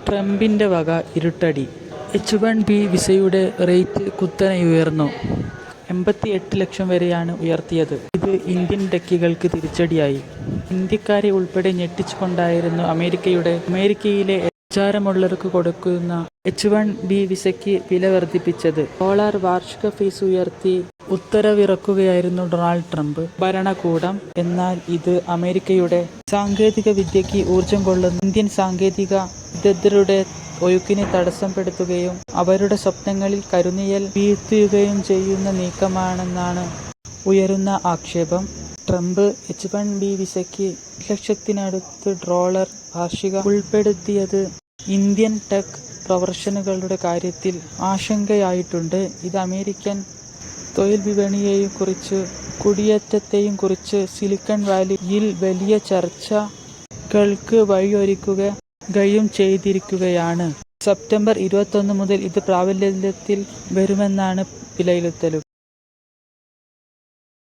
ട്രംപിൻ്റെ വക ഇരുട്ടടി. H-1B വിസയുടെ റേറ്റ് കുത്തനെ ഉയർന്നു. 88 ലക്ഷം വരെയാണ് ഉയർത്തിയത്. ഇത് ഇന്ത്യൻ ടെക്കികൾക്ക് തിരിച്ചടിയായി. ഇന്ത്യക്കാരെ ഉൾപ്പെടെ ഞെട്ടിച്ചുകൊണ്ടായിരുന്നു അമേരിക്കയിലെ ആചാരമുള്ളവർക്ക് കൊടുക്കുന്ന H-1B വിസയ്ക്ക് വില വർദ്ധിപ്പിച്ചത്. $1 വാർഷിക ഫീസ് ഉയർത്തി ഉത്തരവിറക്കുകയായിരുന്നു ഡൊണാൾഡ് ട്രംപ് ഭരണകൂടം. എന്നാൽ ഇത് അമേരിക്കയുടെ സാങ്കേതിക വിദ്യയ്ക്ക് ഊർജം കൊള്ളുന്ന ഇന്ത്യൻ സാങ്കേതിക വിദഗ്ധരുടെ ഒഴുക്കിനെ തടസ്സപ്പെടുത്തുകയും അവരുടെ സ്വപ്നങ്ങളിൽ കരുനിഴൽ വീഴ്ത്തുകയും ചെയ്യുന്ന നീക്കമാണെന്നാണ് ഉയരുന്ന ആക്ഷേപം. ട്രംപ് H-1B വിസയ്ക്ക് ലക്ഷത്തിനടുത്ത് $1 വാർഷിക ഉൾപ്പെടുത്തിയത് ഇന്ത്യൻ ടെക് പ്രൊഫഷണലുകളുടെ കാര്യത്തിൽ ആശങ്കയായിട്ടുണ്ട്. ഇത് അമേരിക്കൻ തൊഴിൽ വിപണിയെയും കുടിയേറ്റത്തെയും കുറിച്ച് സിലിക്കൺ വാലിയിൽ വലിയ ചർച്ചകൾക്ക് വഴിയൊരുക്കുകയും ചെയ്തിരിക്കുകയാണ്. സെപ്റ്റംബർ 21 മുതൽ ഇത് പ്രാബല്യത്തിൽ വരുമെന്നാണ് വിലയിരുത്തൽ.